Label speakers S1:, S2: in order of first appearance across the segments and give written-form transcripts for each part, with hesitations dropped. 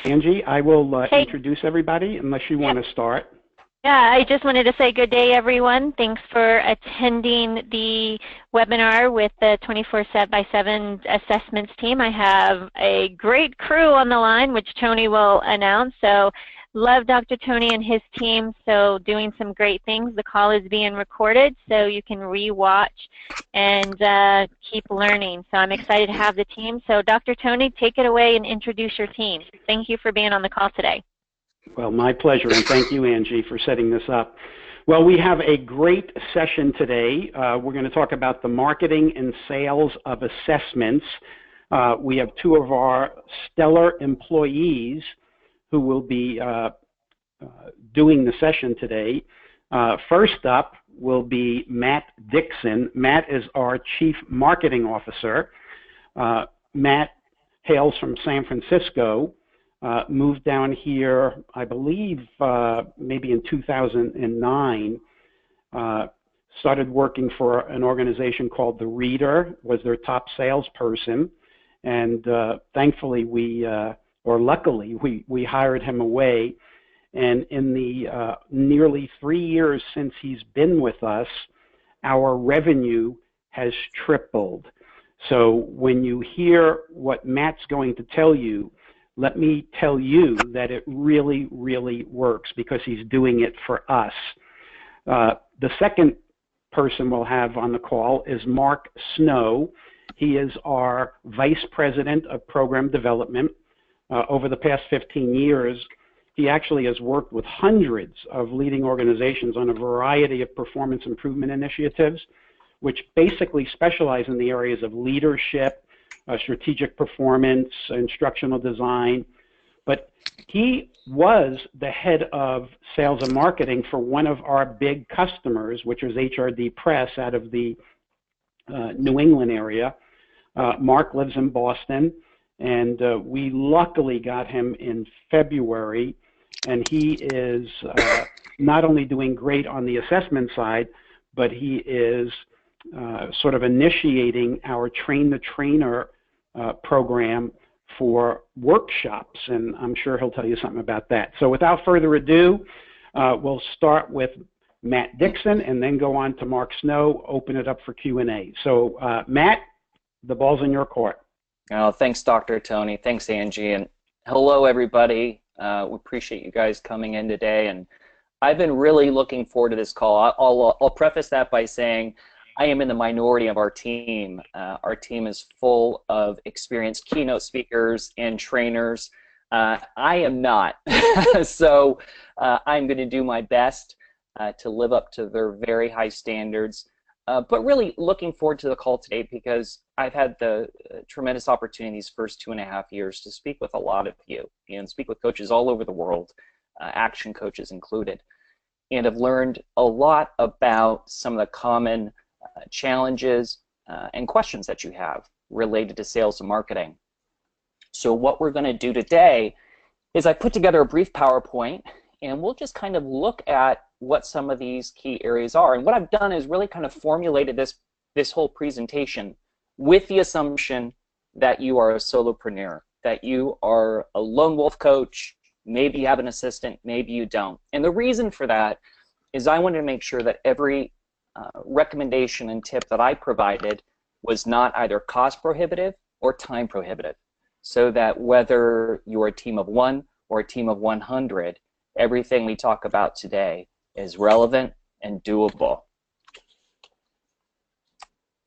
S1: Angie, I will
S2: Hey.
S1: introduce everybody unless you want to start.
S2: Yeah, I just wanted to say good day, everyone. Thanks for attending the webinar with the 24/7 assessments team. I have a great crew on the line, which Tony will announce. So love Dr. Tony and his team, so doing some great things. The call is being recorded, so you can re-watch and keep learning. So I'm excited to have the team. So Dr. Tony, take it away and introduce your team. Thank you for being on the call today.
S1: Well, my pleasure, and thank you, Angie, for setting this up. Well, we have a great session today. We're going to talk about the marketing and sales of assessments. We have two of our stellar employees who will be doing the session today. First up will be Matt Dickson. Matt is our Chief Marketing Officer. Matt hails from San Francisco. Moved down here, I believe, maybe in 2009. Started working for an organization called The Reader, was their top salesperson. And thankfully, or luckily, we hired him away. And in the nearly 3 years since he's been with us, our revenue has tripled. So when you hear what Matt's going to tell you, let me tell you that it really, really works because he's doing it for us. The second person we'll have on the call is Mark Snow. He is our Vice President of Program Development. Over the past 15 years, he actually has worked with hundreds of leading organizations on a variety of performance improvement initiatives, which basically specialize in the areas of leadership, strategic performance, instructional design. But he was the head of sales and marketing for one of our big customers, which was HRD Press out of the New England area. Mark lives in Boston, and we luckily got him in February, and he is not only doing great on the assessment side, but he is sort of initiating our Train the Trainer program for workshops, and I'm sure he'll tell you something about that. So without further ado, we'll start with Matt Dickson and then go on to Mark Snow, open it up for Q&A. So Matt, the ball's in your court.
S3: Oh, thanks, Dr. Tony. Thanks, Angie. And hello, everybody. We appreciate you guys coming in today. And I've been really looking forward to this call. I'll preface that by saying I am in the minority of our team. Our team is full of experienced keynote speakers and trainers. I am not. So I'm going to do my best to live up to their very high standards. But really looking forward to the call today because I've had the tremendous opportunity these first 2.5 years to speak with a lot of you and speak with coaches all over the world, action coaches included, and have learned a lot about some of the common challenges and questions that you have related to sales and marketing. So what we're going to do today is I put together a brief PowerPoint, and we'll just kind of look at what some of these key areas are. And what I've done is really kind of formulated this whole presentation with the assumption that you are a solopreneur, that you are a lone wolf coach, maybe you have an assistant, maybe you don't. And the reason for that is I wanted to make sure that every recommendation and tip that I provided was not either cost prohibitive or time prohibitive, so that whether you're a team of 1 or a team of 100, everything we talk about today is relevant and doable.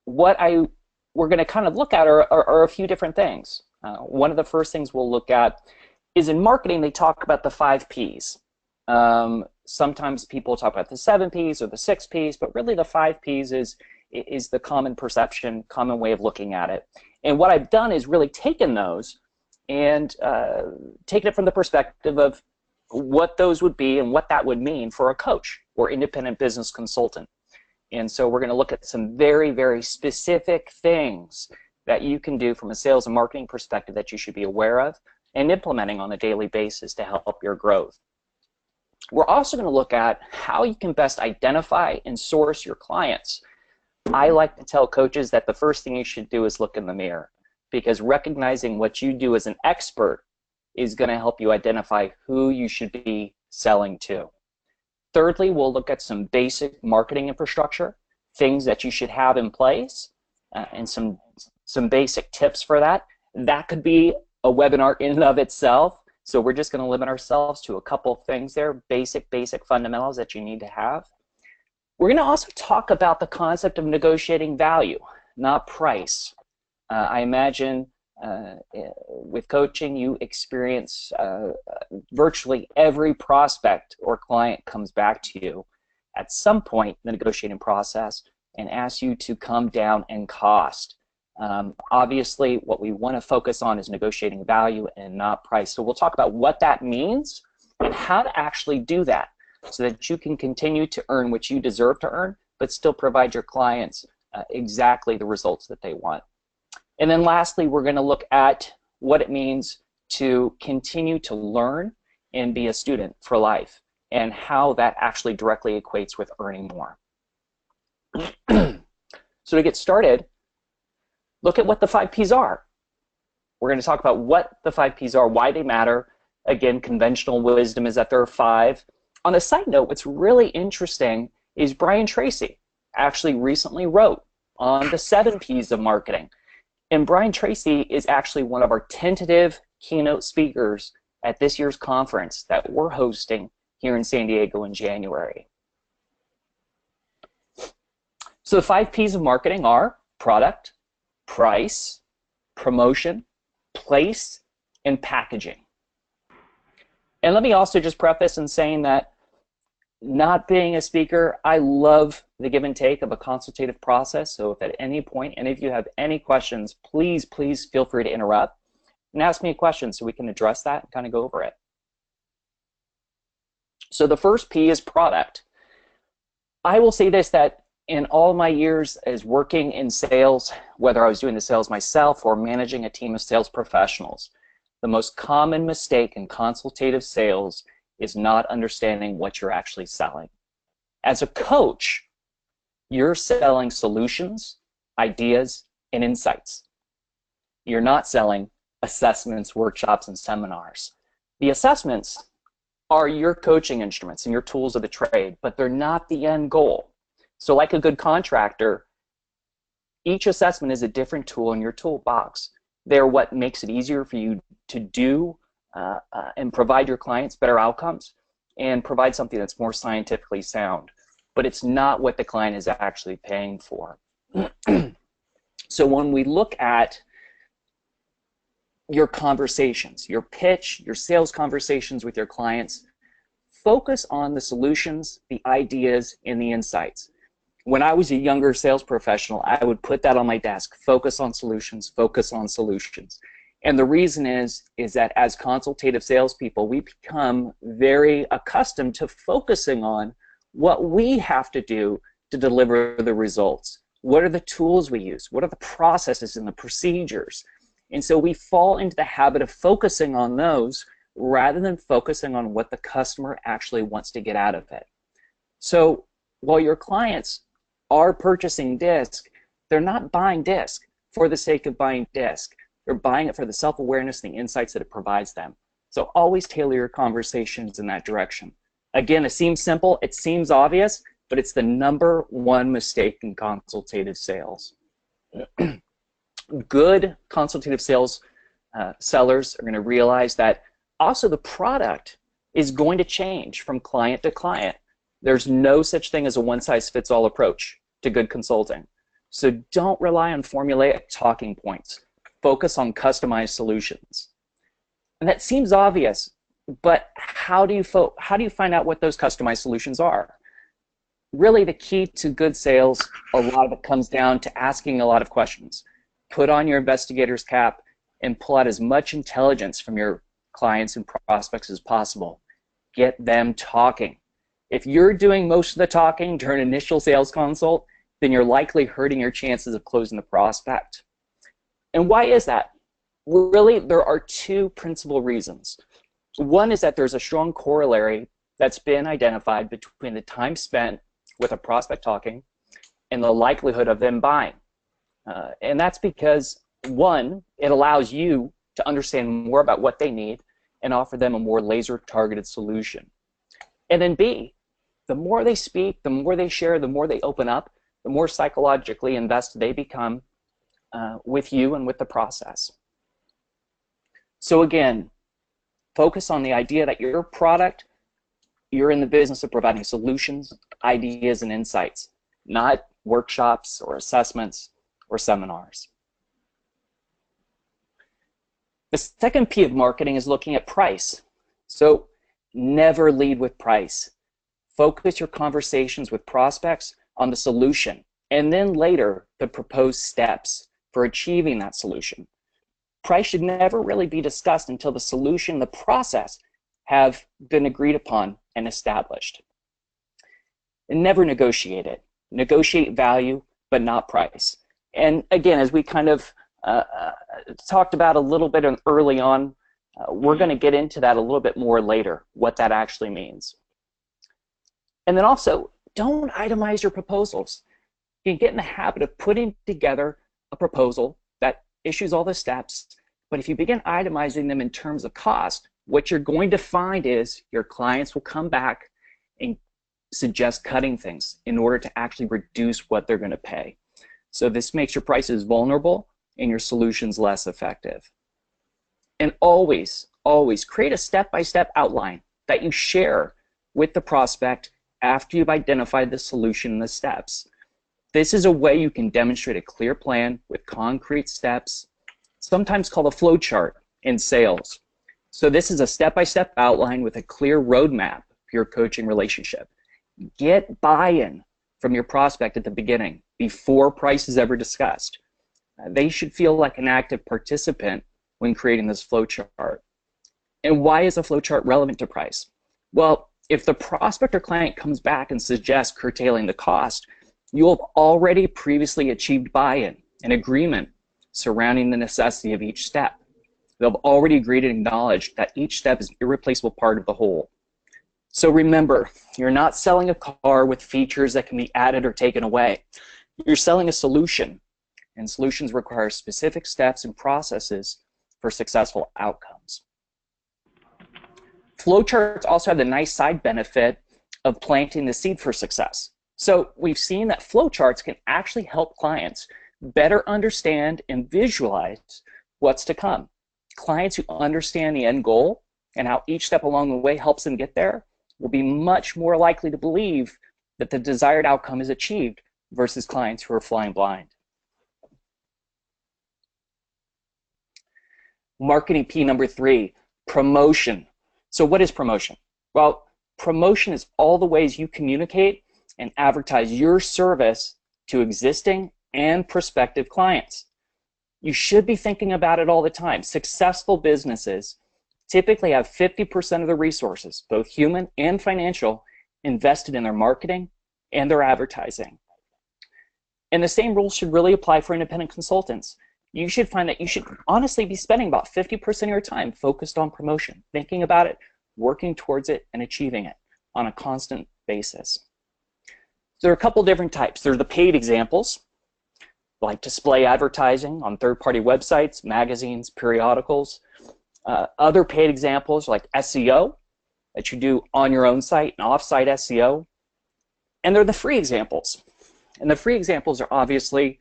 S3: What we're going to kind of look at are a few different things. One of the first things we'll look at is in marketing, they talk about the 5 Ps. Sometimes people talk about the 7 Ps or the 6 Ps, but really the 5 Ps is the common perception, common way of looking at it. And what I've done is really taken those and taken it from the perspective of what those would be and what that would mean for a coach or independent business consultant. And so we're going to look at some very, very specific things that you can do from a sales and marketing perspective that you should be aware of and implementing on a daily basis to help your growth. We're also going to look at how you can best identify and source your clients. I like to tell coaches that the first thing you should do is look in the mirror, because recognizing what you do as an expert is going to help you identify who you should be selling to. Thirdly, we'll look at some basic marketing infrastructure, things that you should have in place, and some basic tips for that. That could be a webinar in and of itself, so we're just going to limit ourselves to a couple of things there, basic fundamentals that you need to have. We're going to also talk about the concept of negotiating value, not price. I imagine with coaching, you experience virtually every prospect or client comes back to you at some point in the negotiating process and asks you to come down in cost. Obviously, what we want to focus on is negotiating value and not price. So we'll talk about what that means and how to actually do that so that you can continue to earn what you deserve to earn, but still provide your clients exactly the results that they want. And then lastly, we're going to look at what it means to continue to learn and be a student for life and how that actually directly equates with earning more. So to get started, look at what the 5 Ps are. We're going to talk about what the 5 Ps are, why they matter. Again, conventional wisdom is that there are 5. On a side note, what's really interesting is Brian Tracy actually recently wrote on the 7 Ps of marketing. And Brian Tracy is actually one of our tentative keynote speakers at this year's conference that we're hosting here in San Diego in January. So the 5 Ps of marketing are product, price, promotion, place, and packaging. And let me also just preface in saying that not being a speaker, I love the give and take of a consultative process. So if at any point any of you have any questions, please feel free to interrupt and ask me a question so we can address that and kind of go over it. So the first P is product. I will say this, that in all my years as working in sales, whether I was doing the sales myself or managing a team of sales professionals, the most common mistake in consultative sales is not understanding what you're actually selling. As a coach, you're selling solutions, ideas, and insights. You're not selling assessments, workshops, and seminars. The assessments are your coaching instruments and your tools of the trade, but they're not the end goal. So like a good contractor, each assessment is a different tool in your toolbox. They're what makes it easier for you to do and provide your clients better outcomes and provide something that's more scientifically sound. But it's not what the client is actually paying for. So when we look at your conversations, your pitch, your sales conversations with your clients, focus on the solutions, the ideas, and the insights. When I was a younger sales professional, I would put that on my desk, focus on solutions, focus on solutions. And the reason is that as consultative salespeople, we become very accustomed to focusing on what we have to do to deliver the results. What are the tools we use? What are the processes and the procedures? And so we fall into the habit of focusing on those rather than focusing on what the customer actually wants to get out of it. So while your clients are purchasing disc, they're not buying disc for the sake of buying disc. They're buying it for the self-awareness and the insights that it provides them. So always tailor your conversations in that direction. Again, it seems simple, it seems obvious, but it's the #1 mistake in consultative sales. Good consultative sales sellers are going to realize that also the product is going to change from client to client. There's no such thing as a one-size-fits-all approach to good consulting. So don't rely on formulaic talking points. Focus on customized solutions. And that seems obvious, but how do you find out what those customized solutions are? Really, the key to good sales, a lot of it comes down to asking a lot of questions. Put on your investigator's cap and pull out as much intelligence from your clients and prospects as possible. Get them talking. If you're doing most of the talking during an initial sales consult, then you're likely hurting your chances of closing the prospect. And why is that? Really, there are 2 principal reasons. One is that there's a strong corollary that's been identified between the time spent with a prospect talking and the likelihood of them buying. And that's because, 1, it allows you to understand more about what they need, and offer them a more laser-targeted solution. And then B, the more they speak, the more they share, the more they open up, the more psychologically invested they become with you and with the process. So again, focus on the idea that your product, you're in the business of providing solutions, ideas, and insights, not workshops or assessments or seminars. The second P of marketing is looking at price. So never lead with price. Focus your conversations with prospects on the solution, and then later the proposed steps for achieving that solution. Price should never really be discussed until the solution, the process, have been agreed upon and established. And never negotiate it. Negotiate value, but not price. And again, as we kind of talked about a little bit early on, we're going to get into that a little bit more later, what that actually means. And then also, don't itemize your proposals. You can get in the habit of putting together a proposal that issues all the steps, but if you begin itemizing them in terms of cost, what you're going to find is your clients will come back and suggest cutting things in order to actually reduce what they're going to pay. So this makes your prices vulnerable and your solutions less effective. And always, always create a step-by-step outline that you share with the prospect after you've identified the solution and the steps. This is a way you can demonstrate a clear plan with concrete steps, sometimes called a flow chart in sales. So this is a step-by-step outline with a clear roadmap for your coaching relationship. Get buy-in from your prospect at the beginning before price is ever discussed. They should feel like an active participant when creating this flow chart. And why is a flow chart relevant to price? Well, if the prospect or client comes back and suggests curtailing the cost, you'll have already previously achieved buy-in and agreement surrounding the necessity of each step. They'll have already agreed and acknowledged that each step is an irreplaceable part of the whole. So remember, you're not selling a car with features that can be added or taken away. You're selling a solution, and solutions require specific steps and processes for successful outcomes. Flowcharts also have the nice side benefit of planting the seed for success. So we've seen that flowcharts can actually help clients better understand and visualize what's to come. Clients who understand the end goal and how each step along the way helps them get there will be much more likely to believe that the desired outcome is achieved versus clients who are flying blind. Marketing P number 3, promotion. So what is promotion? Well, promotion is all the ways you communicate and advertise your service to existing and prospective clients. You should be thinking about it all the time. Successful businesses typically have 50% of the resources, both human and financial, invested in their marketing and their advertising. And the same rules should really apply for independent consultants. You should find that you should honestly be spending about 50% of your time focused on promotion, thinking about it, working towards it, and achieving it on a constant basis. There are a couple different types. There are the paid examples, like display advertising on third-party websites, magazines, periodicals. Other paid examples like SEO that you do on your own site and off-site SEO. And they're the free examples. And the free examples are obviously,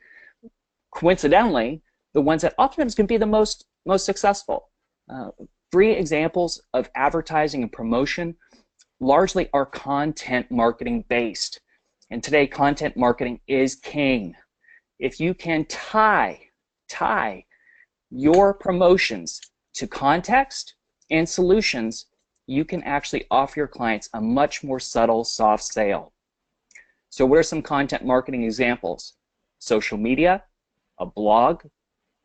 S3: coincidentally, the ones that oftentimes can be the most successful. Free examples of advertising and promotion largely are content marketing based. And today, content marketing is king. If you can tie your promotions to context and solutions, you can actually offer your clients a much more subtle, soft sale. So what are some content marketing examples? Social media, a blog,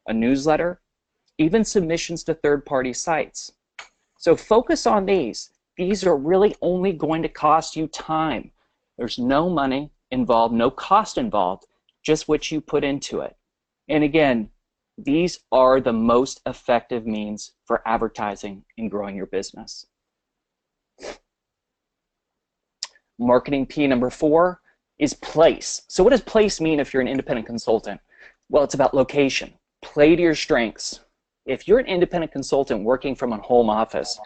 S3: a newsletter, even submissions to third-party sites. So focus on these. These are really only going to cost you time. There's no money involved, no cost involved, just what you put into it. And again, these are the most effective means for advertising and growing your business. Marketing P number 4 is place. So what does place mean if you're an independent consultant? Well, it's about location. Play to your strengths. If you're an independent consultant working from a home office,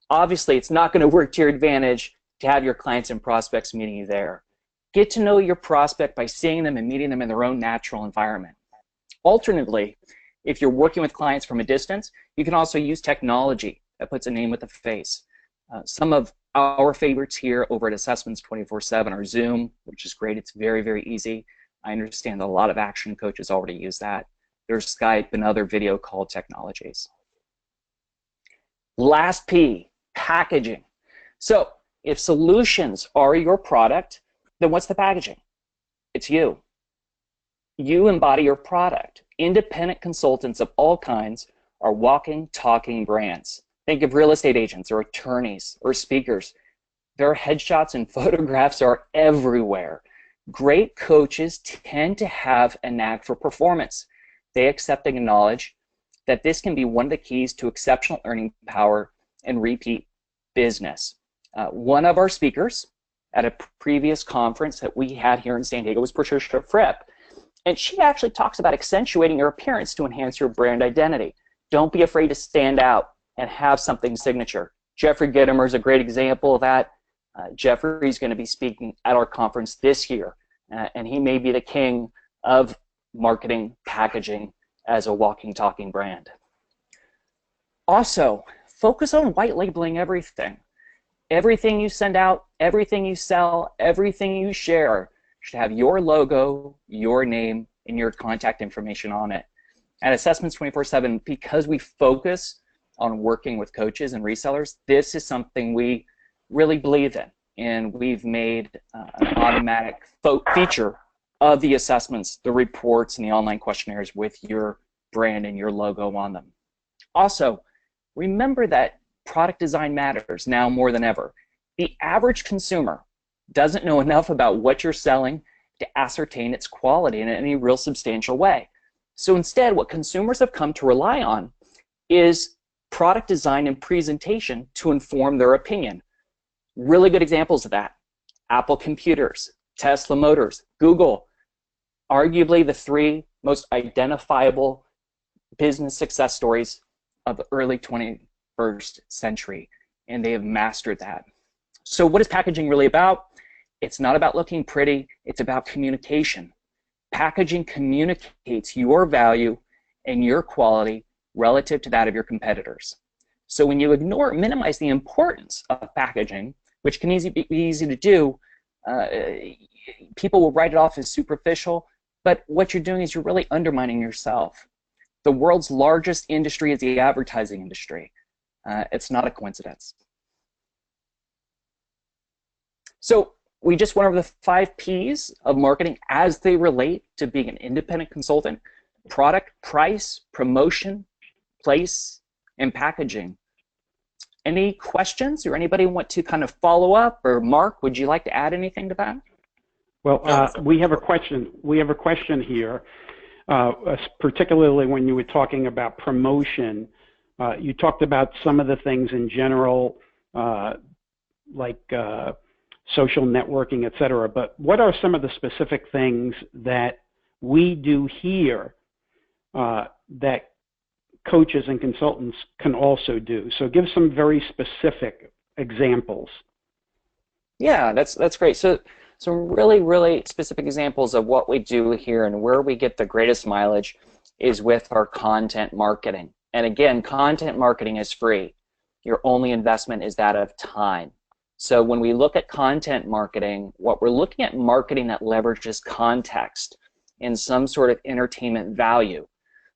S3: obviously it's not going to work to your advantage to have your clients and prospects meeting you there. Get to know your prospect by seeing them and meeting them in their own natural environment. Alternatively, if you're working with clients from a distance, you can also use technology that puts a name with a face. Some of our favorites here over at Assessments 24/7 are Zoom, which is great. It's very, very easy. I understand that a lot of action coaches already use that. There's Skype and other video call technologies. Last P, packaging. So if solutions are your product, then what's the packaging? It's you. You embody your product. Independent consultants of all kinds are walking, talking brands. Think of real estate agents or attorneys or speakers. Their headshots and photographs are everywhere. Great coaches tend to have a knack for performance. They accept and acknowledge that this can be one of the keys to exceptional earning power and repeat business. One of our speakers at a previous conference that we had here in San Diego was Patricia Fripp, and she actually talks about accentuating your appearance to enhance your brand identity. Don't be afraid to stand out and have something signature. Jeffrey Gitomer is a great example of that. Jeffrey's going to be speaking at our conference this year, and he may be the king of marketing packaging as a walking, talking brand. Also, focus on white labeling everything. Everything you send out, everything you sell, everything you share should have your logo, your name, and your contact information on it. At Assessments 24/7, because we focus on working with coaches and resellers, this is something we really believe in, and we've made an automatic feature of the assessments, the reports, and the online questionnaires with your brand and your logo on them. Also, remember that product design matters now more than ever. The average consumer doesn't know enough about what you're selling to ascertain its quality in any real substantial way. So instead, what consumers have come to rely on is product design and presentation to inform their opinion. Really good examples of that: Apple Computers, Tesla Motors, Google, arguably the three most identifiable business success stories of the early 21st century, and they have mastered that. So what is packaging really about? It's not about looking pretty, it's about communication. Packaging communicates your value and your quality relative to that of your competitors. So when you minimize the importance of packaging, which can be easy to do, people will write it off as superficial, but what you're doing is you're really undermining yourself. The world's largest industry is the advertising industry. It's not a coincidence. So we just went over the 5 Ps of marketing as they relate to being an independent consultant: product, price, promotion, place, and packaging. Any questions, or anybody want to kind of follow up? Or Mark, would you like to add anything to that?
S1: Well, we have a question. We have a question here, particularly when you were talking about promotion. You talked about some of the things in general, like social networking, et cetera. But what are some of the specific things that we do here that coaches and consultants can also do? So give some very specific examples.
S3: Yeah, that's great. So some really specific examples of what we do here and where we get the greatest mileage is with our content marketing. And again, content marketing is free. Your only investment is that of time. So when we look at content marketing, what we're looking at marketing that leverages context and some sort of entertainment value.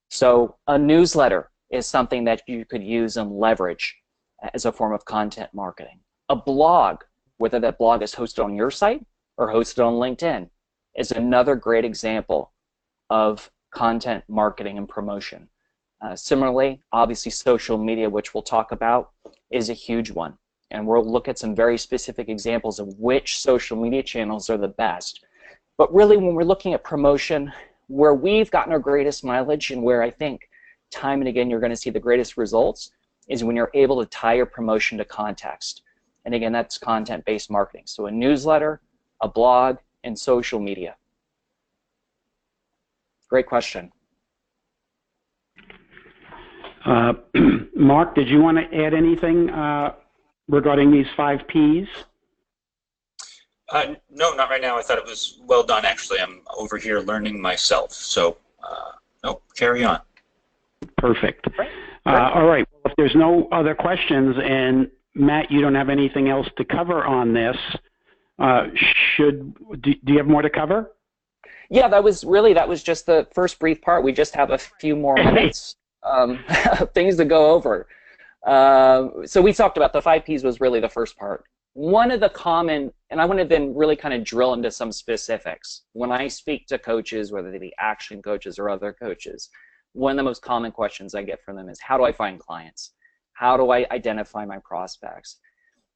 S3: So a newsletter is something that you could use and leverage as a form of content marketing. A blog, whether that blog is hosted on your site or hosted on LinkedIn, is another great example of content marketing and promotion. Similarly, obviously social media, which we'll talk about, is a huge one. And we'll look at some very specific examples of which social media channels are the best. But really, when we're looking at promotion, where we've gotten our greatest mileage and where I think time and again you're going to see the greatest results is when you're able to tie your promotion to context. And again, that's content-based marketing. So a newsletter, a blog, and social media. Great question.
S1: Mark, did you want to add anything regarding these 5 Ps?
S4: No, not right now. I thought it was well done, actually. I'm over here learning myself. So, no, carry on.
S1: Perfect. All right. Well, if there's no other questions, and Matt, you don't have anything else to cover on this, do you have more to cover?
S3: Yeah, that was just the first brief part. We just have a few more minutes, things to go over. So we talked about the 5 Ps was really the first part. One of the common, and I want to then really kind of drill into some specifics. When I speak to coaches, whether they be action coaches or other coaches, one of the most common questions I get from them is, how do I find clients? How do I identify my prospects?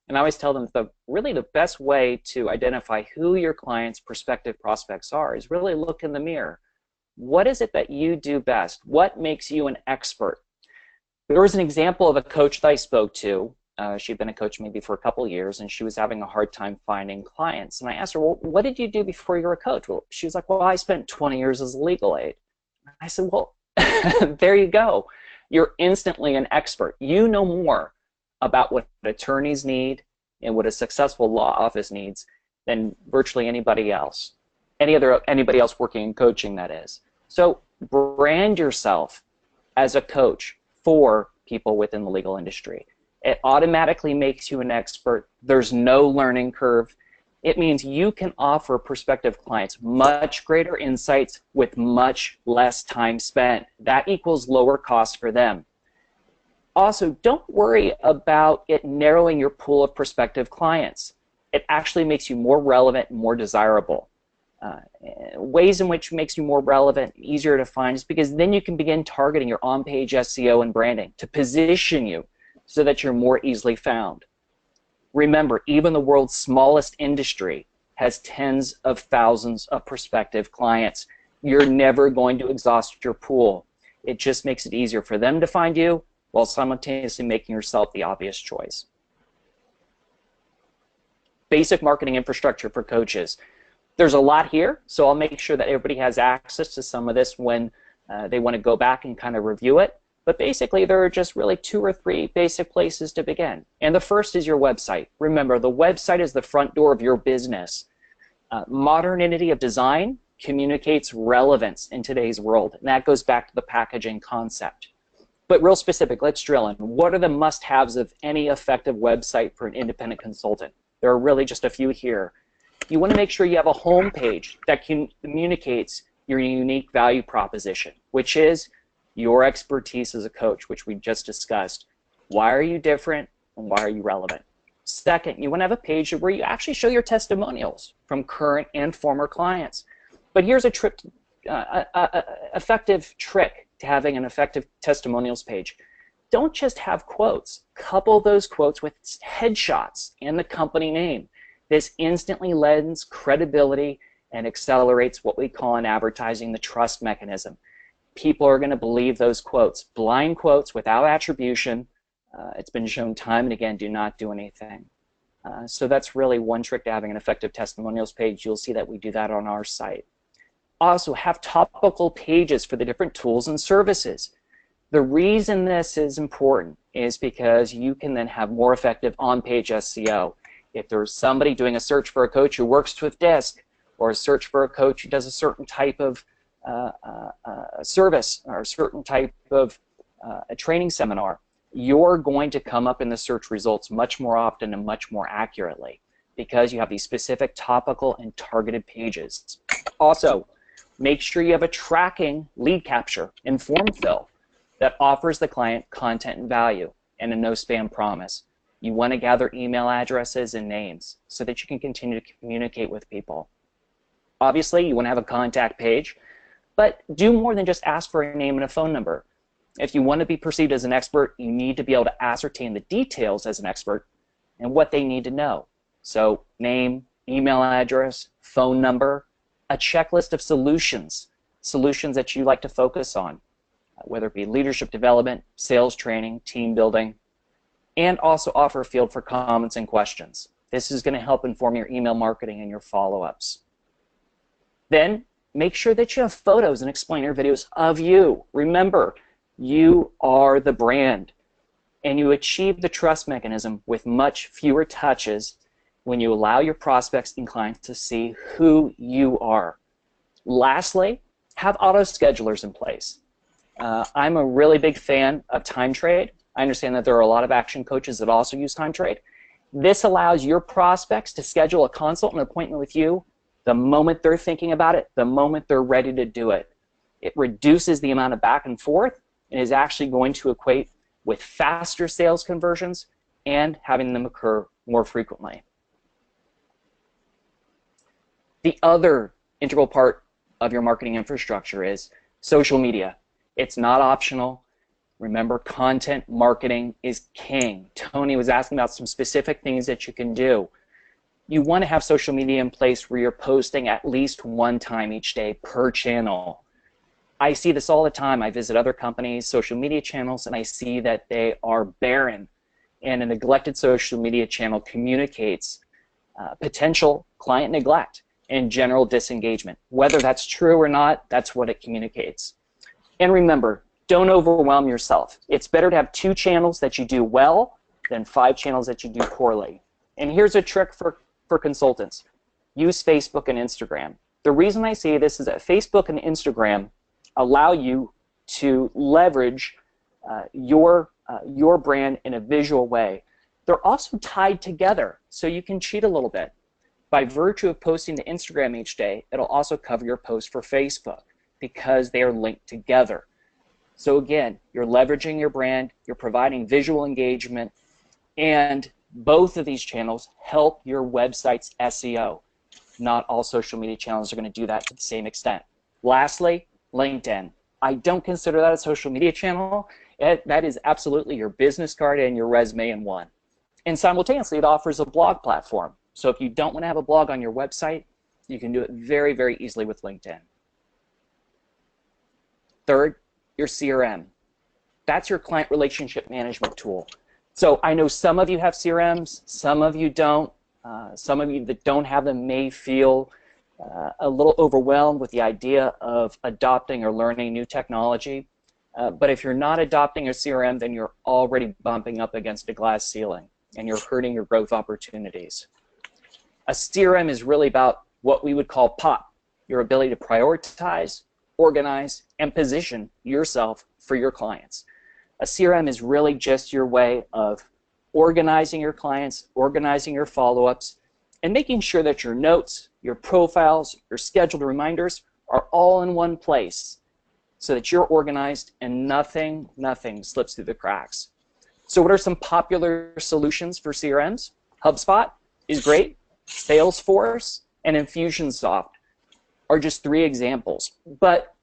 S3: And I always tell them really the best way to identify who your clients' prospective prospects are is really look in the mirror. What is it that you do best? What makes you an expert? There was an example of a coach that I spoke to. She'd been a coach maybe for a couple of years, and she was having a hard time finding clients. And I asked her, well, what did you do before you were a coach? Well, she was like, well, I spent 20 years as a legal aid. I said, well, there you go. You're instantly an expert. You know more about what attorneys need and what a successful law office needs than virtually anybody else. Anybody else working in coaching, that is. So brand yourself as a coach for people within the legal industry. It automatically makes you an expert. There's no learning curve. It means you can offer prospective clients much greater insights with much less time spent. That equals lower cost for them. Also, don't worry about it narrowing your pool of prospective clients. It actually makes you more relevant and more desirable. Ways in which makes you more relevant, easier to find, is because then you can begin targeting your on-page SEO and branding to position you so that you're more easily found. Remember, even the world's smallest industry has tens of thousands of prospective clients. You're never going to exhaust your pool. It just makes it easier for them to find you while simultaneously making yourself the obvious choice. Basic marketing infrastructure for coaches. There's a lot here, so I'll make sure that everybody has access to some of this when they want to go back and kind of review it. But basically, there are just really 2 or 3 basic places to begin. And the first is your website. Remember, the website is the front door of your business. Modernity of design communicates relevance in today's world, and that goes back to the packaging concept. But real specific, let's drill in. What are the must-haves of any effective website for an independent consultant? There are really just a few here. You want to make sure you have a home page that communicates your unique value proposition, which is your expertise as a coach, which we just discussed. Why are you different and why are you relevant? Second, you want to have a page where you actually show your testimonials from current and former clients. But here's a effective trick to having an effective testimonials page. Don't just have quotes. Couple those quotes with headshots and the company name. This instantly lends credibility and accelerates what we call in advertising the trust mechanism. People are going to believe those quotes. Blind quotes without attribution, it's been shown time and again, do not do anything. So that's really one trick to having an effective testimonials page. You'll see that we do that on our site. Also, have topical pages for the different tools and services. The reason this is important is because you can then have more effective on-page SEO. If there's somebody doing a search for a coach who works with DISC, or a search for a coach who does a certain type of service or a certain type of a training seminar, you're going to come up in the search results much more often and much more accurately because you have these specific topical and targeted pages. Also, make sure you have a tracking lead capture and form fill that offers the client content and value and a no spam promise. You want to gather email addresses and names so that you can continue to communicate with people. Obviously, you want to have a contact page, but do more than just ask for a name and a phone number. If you want to be perceived as an expert, you need to be able to ascertain the details as an expert and what they need to know. So name, email address, phone number, a checklist of solutions that you like to focus on, whether it be leadership development, sales training, team building, and also offer a field for comments and questions. This is going to help inform your email marketing and your follow-ups. Then make sure that you have photos and explainer videos of you. Remember, You are the brand, and you achieve the trust mechanism with much fewer touches when you allow your prospects and clients to see who you are. Lastly, have auto schedulers in place. I'm a really big fan of time trade. I understand that there are a lot of action coaches that also use time trade. This allows your prospects to schedule a consult and appointment with you the moment they're thinking about it, the moment they're ready to do it. It reduces the amount of back and forth and is actually going to equate with faster sales conversions and having them occur more frequently. The other integral part of your marketing infrastructure is social media. It's not optional. Remember, content marketing is king. Tony was asking about some specific things that you can do. You want to have social media in place where you're posting at least one time each day per channel. I see this all the time. I visit other companies' social media channels, and I see that they are barren. And a neglected social media channel communicates potential client neglect and general disengagement. Whether that's true or not, that's what it communicates. And remember, don't overwhelm yourself. It's better to have 2 channels that you do well than 5 channels that you do poorly. And here's a trick for consultants. Use Facebook and Instagram. The reason I say this is that Facebook and Instagram allow you to leverage your brand in a visual way. They're also tied together, so you can cheat a little bit. By virtue of posting to Instagram each day, it'll also cover your post for Facebook because they are linked together. So again, you're leveraging your brand, you're providing visual engagement, and both of these channels help your website's SEO. Not all social media channels are going to do that to the same extent. Lastly, LinkedIn. I don't consider that a social media channel. That is absolutely your business card and your resume in one. And simultaneously, it offers a blog platform. So if you don't want to have a blog on your website, you can do it very, very easily with LinkedIn. Third, your CRM. That's your client relationship management tool. So I know some of you have CRMs, some of you don't. Some of you that don't have them may feel a little overwhelmed with the idea of adopting or learning new technology. But if you're not adopting a CRM, then you're already bumping up against a glass ceiling and you're hurting your growth opportunities. A CRM is really about what we would call POP, your ability to prioritize, organize, and position yourself for your clients. A CRM is really just your way of organizing your clients, organizing your follow-ups, and making sure that your notes, your profiles, your scheduled reminders are all in one place so that you're organized and nothing slips through the cracks. So what are some popular solutions for CRMs? HubSpot is great. Salesforce and Infusionsoft are just 3 examples. But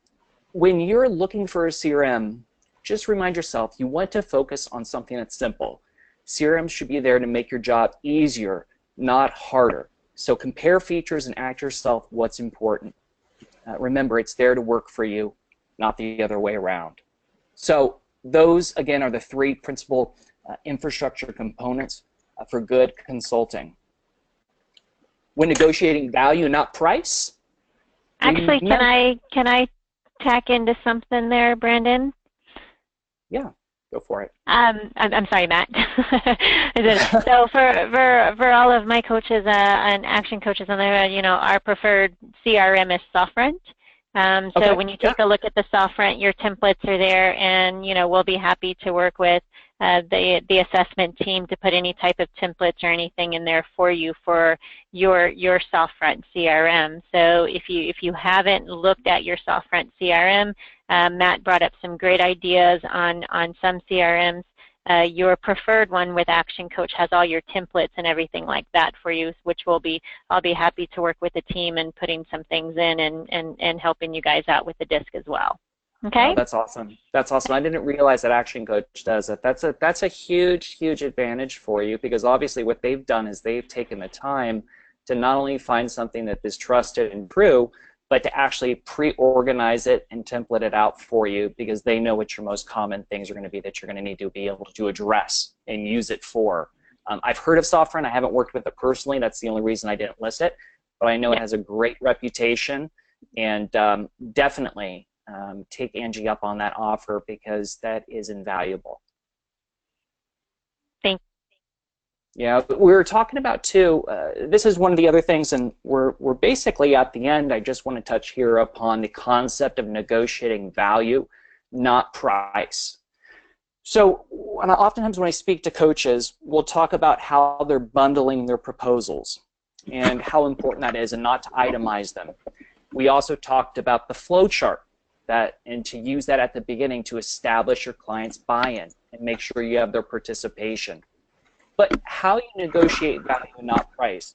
S3: when you're looking for a CRM, just remind yourself you want to focus on something that's simple. CRMs should be there to make your job easier, not harder. So compare features and ask yourself what's important. Remember, it's there to work for you, not the other way around. So those, again, are the 3 principal infrastructure components for good consulting. When negotiating value, not price.
S2: Actually, can I tack into something there, Brandon?
S3: Yeah, go for it.
S2: I'm sorry, Matt. So for all of my coaches and action coaches on there, you know, our preferred CRM is SoftFront. So when you take a look at the SoftFront, your templates are there, and you know we'll be happy to work with the assessment team to put any type of templates or anything in there for you for your SoftFront CRM. So if you haven't looked at your SoftFront CRM, Matt brought up some great ideas on some CRMs. Your preferred one with Action Coach has all your templates and everything like that for you, which I'll be happy to work with the team and putting some things in and helping you guys out with the disc as well. Okay.
S3: Oh, that's awesome. That's awesome. I didn't realize that Action Coach does it. That's a huge advantage for you, because obviously what they've done is they've taken the time to not only find something that is trusted and true, but to actually pre-organize it and template it out for you, because they know what your most common things are going to be that you're going to need to be able to address and use it for. I've heard of SoftFront. I haven't worked with it personally. That's the only reason I didn't list it. But I know it has a great reputation, and definitely take Angie up on that offer, because that is invaluable.
S2: Thank you.
S3: Yeah, but we were talking about too, this is one of the other things, and we're basically at the end. I just want to touch here upon the concept of negotiating value, not price. So oftentimes when I speak to coaches, we'll talk about how they're bundling their proposals and how important that is, and not to itemize them. We also talked about the flow chart, and to use that at the beginning to establish your client's buy-in and make sure you have their participation. But how you negotiate value, not price.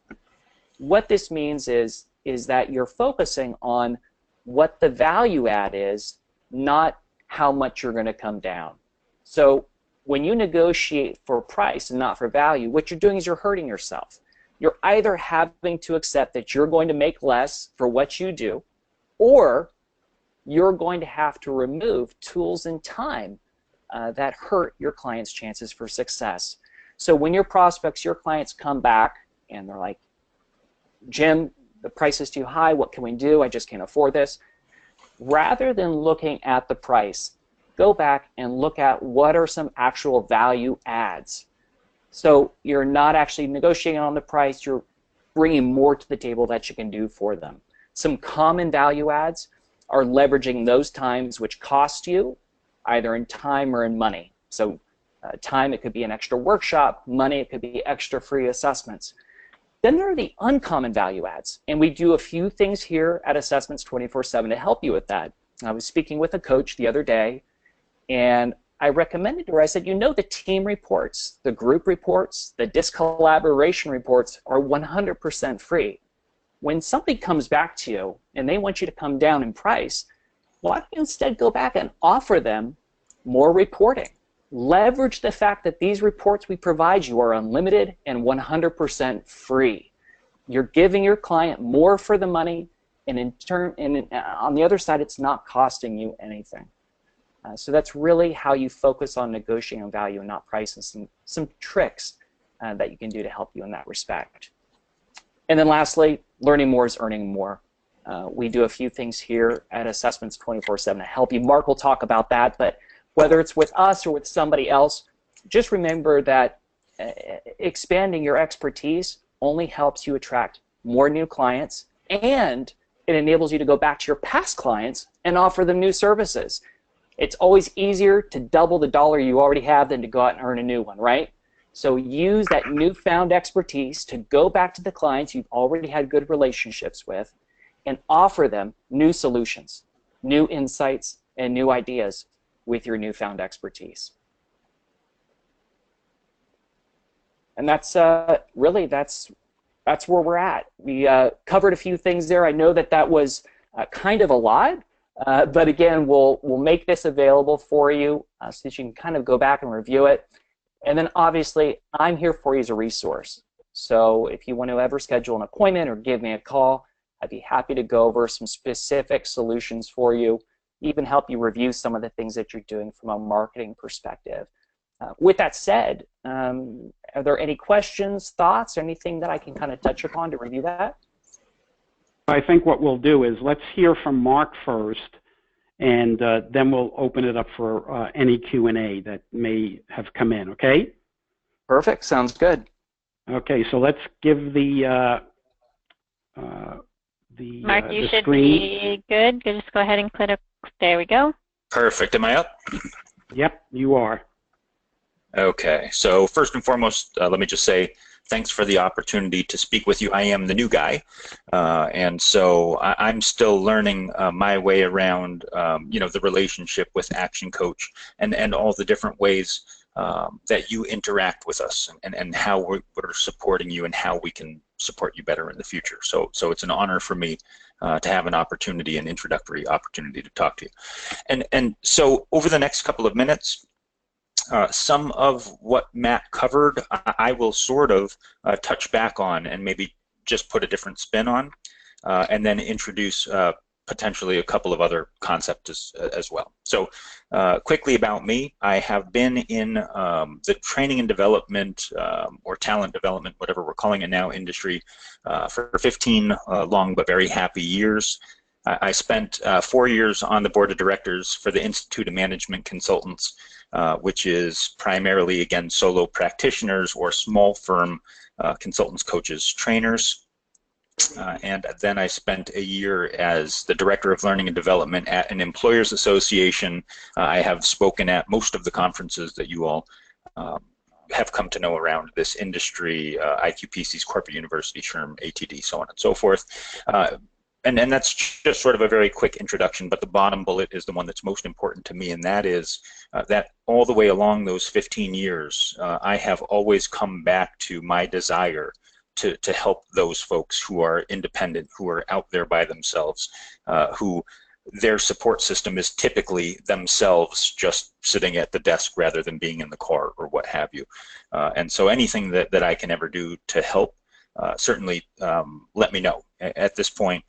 S3: What this means is that you're focusing on what the value add is, not how much you're going to come down. So when you negotiate for price and not for value, what you're doing is you're hurting yourself. You're either having to accept that you're going to make less for what you do, or you're going to have to remove tools and time that hurt your client's chances for success. So when your prospects, your clients come back and they're like, Jim, the price is too high, what can we do? I just can't afford this. Rather than looking at the price, go back and look at what are some actual value adds. So you're not actually negotiating on the price, you're bringing more to the table that you can do for them. Some common value adds are leveraging those times which cost you, either in time or in money. So time, it could be an extra workshop. Money, it could be extra free assessments. Then there are the uncommon value adds, and we do a few things here at Assessments 24/7 to help you with that. I was speaking with a coach the other day, and I recommended to her, I said, you know, the team reports, the group reports, the disc collaboration reports are 100% free. When somebody comes back to you and they want you to come down in price, why don't you instead go back and offer them more reporting? Leverage the fact that these reports we provide you are unlimited and 100% free. You're giving your client more for the money, and in turn, on the other side, it's not costing you anything. So that's really how you focus on negotiating on value and not price, and some tricks that you can do to help you in that respect. And then lastly, learning more is earning more. We do a few things here at Assessments 24/7 to help you. Mark will talk about that, but whether it's with us or with somebody else, just remember that expanding your expertise only helps you attract more new clients, and it enables you to go back to your past clients and offer them new services. It's always easier to double the dollar you already have than to go out and earn a new one, right? So use that newfound expertise to go back to the clients you've already had good relationships with and offer them new solutions, new insights, and new ideas with your newfound expertise. And that's really that's where we're at. We covered a few things there. I know that was kind of a lot, but again, we'll make this available for you so that you can kind of go back and review it. And then obviously, I'm here for you as a resource. So if you want to ever schedule an appointment or give me a call, I'd be happy to go over some specific solutions for you, even help you review some of the things that you're doing from a marketing perspective. With that said, are there any questions, thoughts, or anything that I can kind of touch upon to review that?
S1: I think what we'll do is let's hear from Mark first, and then we'll open it up for any Q&A that may have come in, okay?
S3: Perfect, sounds good.
S1: Okay, so let's give the
S2: Mark, you
S1: the
S2: should
S1: screen.
S2: be good. Just go ahead and click. There we go.
S4: Perfect. Am I up?
S1: Yep, you are.
S4: Okay. So first and foremost, let me just say thanks for the opportunity to speak with you. I am the new guy, and so I'm still learning my way around, the relationship with Action Coach and all the different ways that you interact with us and how we're supporting you and how we can support you better in the future. So it's an honor for me to have an introductory opportunity to talk to you. And so over the next couple of minutes, some of what Matt covered, I will sort of touch back on and maybe just put a different spin on, and then introduce potentially a couple of other concepts as well. So quickly about me, I have been in the training and development or talent development, whatever we're calling it now, industry for 15 long but very happy years. I spent 4 years on the board of directors for the Institute of Management Consultants, which is primarily, again, solo practitioners or small firm consultants, coaches, trainers. And then I spent a year as the Director of Learning and Development at an employers association. I have spoken at most of the conferences that you all have come to know around this industry, IQPC's Corporate University, SHRM, ATD, so on and so forth. And that's just sort of a very quick introduction, but the bottom bullet is the one that's most important to me, and that is that all the way along those 15 years, I have always come back to my desire to help those folks who are independent, who are out there by themselves, who their support system is typically themselves just sitting at the desk rather than being in the car or what have you. And so anything that I can ever do to help, certainly let me know. At this point,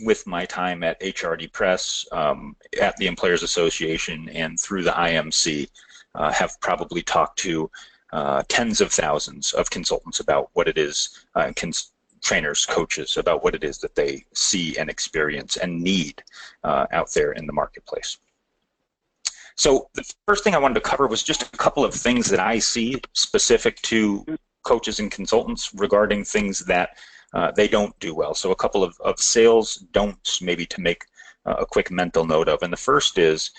S4: with my time at HRD Press, at the Employers Association, and through the IMC, have probably talked to tens of thousands of consultants about what it is, trainers, coaches, about what it is that they see and experience and need out there in the marketplace. So the first thing I wanted to cover was just a couple of things that I see specific to coaches and consultants regarding things that they don't do well. So a couple of sales don'ts maybe to make a quick mental note of. And the first is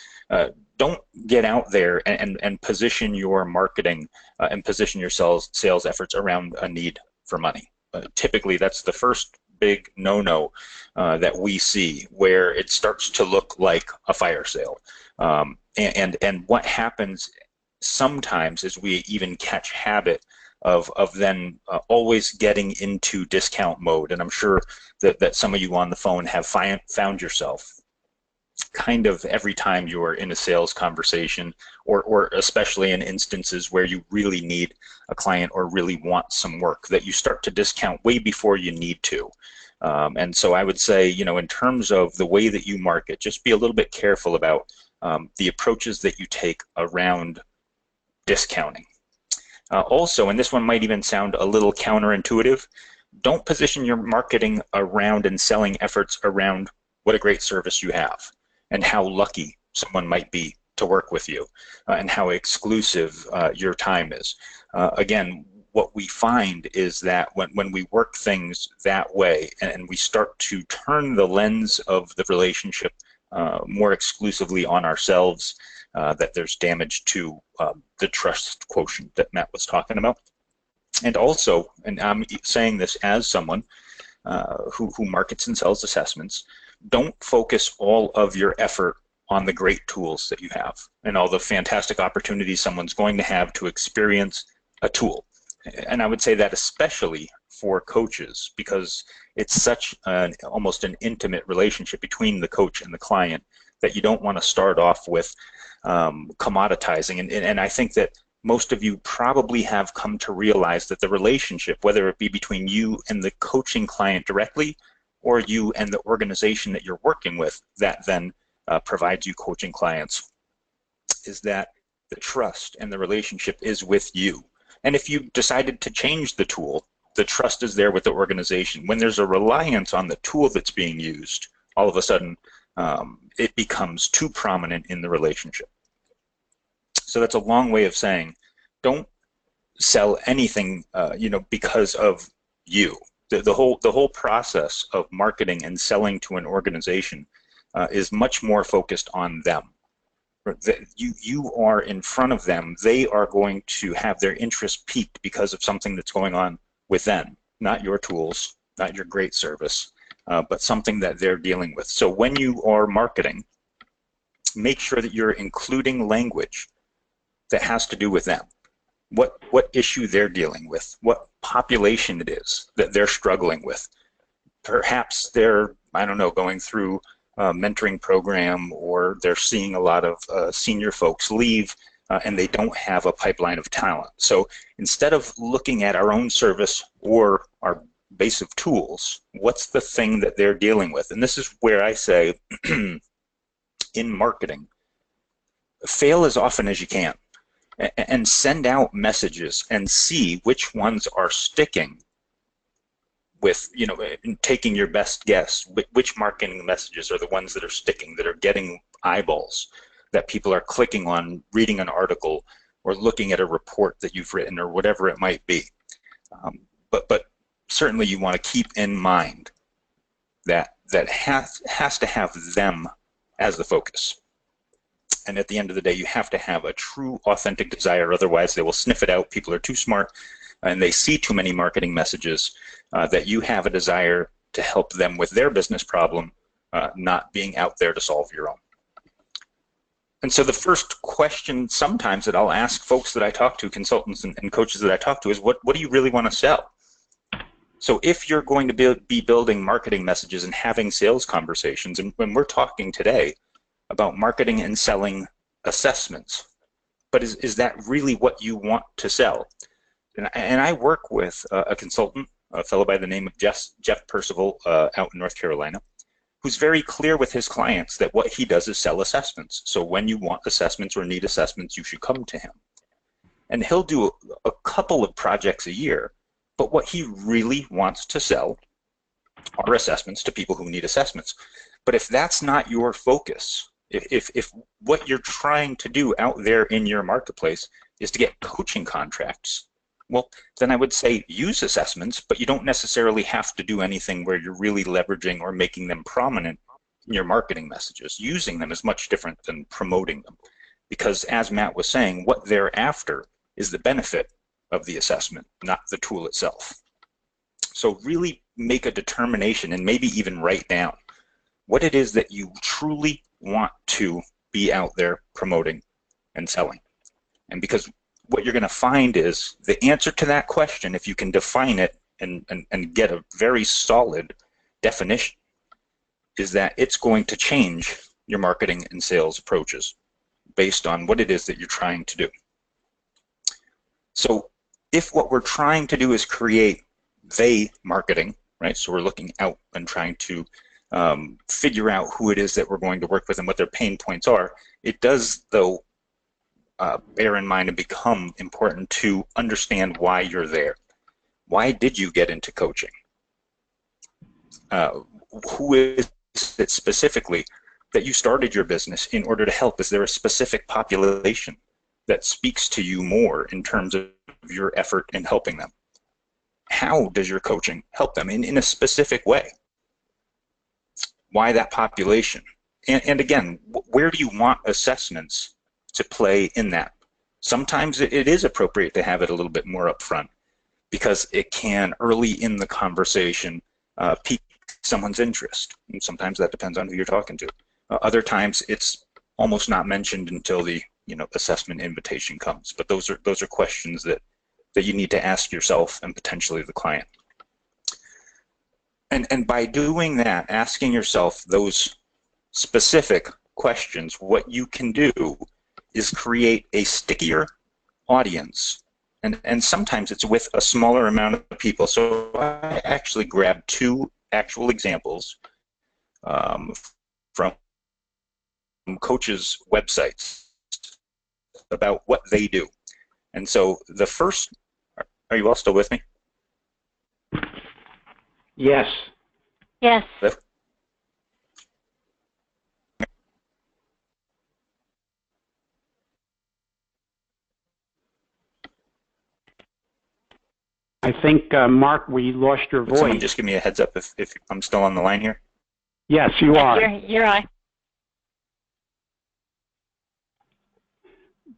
S4: don't get out there and position your marketing and position your sales efforts around a need for money. Typically, that's the first big no-no that we see, where it starts to look like a fire sale. And what happens sometimes is we even catch habit of then always getting into discount mode. And I'm sure that some of you on the phone have found yourself kind of every time you're in a sales conversation, or especially in instances where you really need a client or really want some work, that you start to discount way before you need to. And so I would say, you know, in terms of the way that you market, just be a little bit careful about the approaches that you take around discounting. Also, and this one might even sound a little counterintuitive, don't position your marketing around and selling efforts around what a great service you have and how lucky someone might be to work with you and how exclusive your time is. Again, what we find is that when we work things that way and we start to turn the lens of the relationship more exclusively on ourselves, that there's damage to the trust quotient that Matt was talking about. And also, and I'm saying this as someone who markets and sells assessments, don't focus all of your effort on the great tools that you have and all the fantastic opportunities someone's going to have to experience a tool. And I would say that especially for coaches, because it's such almost an intimate relationship between the coach and the client that you don't want to start off with commoditizing. And I think that most of you probably have come to realize that the relationship, whether it be between you and the coaching client directly or you and the organization that you're working with that then provides you coaching clients, is that the trust and the relationship is with you. And if you decided to change the tool, the trust is there with the organization. When there's a reliance on the tool that's being used, all of a sudden it becomes too prominent in the relationship. So that's a long way of saying, don't sell anything, you know, because of you. The whole process of marketing and selling to an organization is much more focused on them. You are in front of them. They are going to have their interest piqued because of something that's going on with them, not your tools, not your great service, but something that they're dealing with. So when you are marketing, make sure that you're including language that has to do with them. What issue they're dealing with, what population it is that they're struggling with. Perhaps they're, I don't know, going through a mentoring program, or they're seeing a lot of senior folks leave and they don't have a pipeline of talent. So instead of looking at our own service or our base of tools, what's the thing that they're dealing with? And this is where I say, in marketing, fail as often as you can and send out messages and see which ones are sticking with, you know, taking your best guess, which marketing messages are the ones that are sticking, that are getting eyeballs, that people are clicking on, reading an article, or looking at a report that you've written, or whatever it might be. But certainly you want to keep in mind that has to have them as the focus. And at the end of the day, you have to have a true, authentic desire. Otherwise, they will sniff it out. People are too smart, and they see too many marketing messages, that you have a desire to help them with their business problem, not being out there to solve your own. And so the first question sometimes that I'll ask folks that I talk to, consultants and coaches that I talk to, is what do you really want to sell? So if you're going to be building marketing messages and having sales conversations, and when we're talking today about marketing and selling assessments, but is that really what you want to sell? And I work with a consultant, a fellow by the name of Jeff Percival out in North Carolina, who's very clear with his clients that what he does is sell assessments. So when you want assessments or need assessments, you should come to him. And he'll do a couple of projects a year, but what he really wants to sell are assessments to people who need assessments. But if that's not your focus, if what you're trying to do out there in your marketplace is to get coaching contracts, well, then I would say use assessments, but you don't necessarily have to do anything where you're really leveraging or making them prominent in your marketing messages. Using them is much different than promoting them, because as Matt was saying, what they're after is the benefit of the assessment, not the tool itself. So really make a determination and maybe even write down what it is that you truly want to be out there promoting and selling. And because what you're going to find is the answer to that question, if you can define it and get a very solid definition, is that it's going to change your marketing and sales approaches based on what it is that you're trying to do. So if what we're trying to do is create they marketing, right? So we're looking out and trying to figure out who it is that we're going to work with and what their pain points are. It does, though, bear in mind and become important to understand why you're there. Why did you get into coaching? Who is it specifically that you started your business in order to help? Is there a specific population that speaks to you more in terms of your effort in helping them? How does your coaching help them in a specific way? Why that population? And again, where do you want assessments to play in that? Sometimes it is appropriate to have it a little bit more upfront, because it can, early in the conversation, pique someone's interest. And sometimes that depends on who you're talking to. Other times it's almost not mentioned until the assessment invitation comes. But those are questions that you need to ask yourself and potentially the client. And by doing that, asking yourself those specific questions, what you can do is create a stickier audience. And sometimes it's with a smaller amount of people. So I actually grabbed two actual examples from coaches' websites about what they do. And so the first, are you all still with me?
S1: Yes.
S2: Yes.
S1: I think, Mark, we lost your voice.
S4: Someone just give me a heads up if I'm still on the line here.
S1: Yes, you are.
S2: You're on.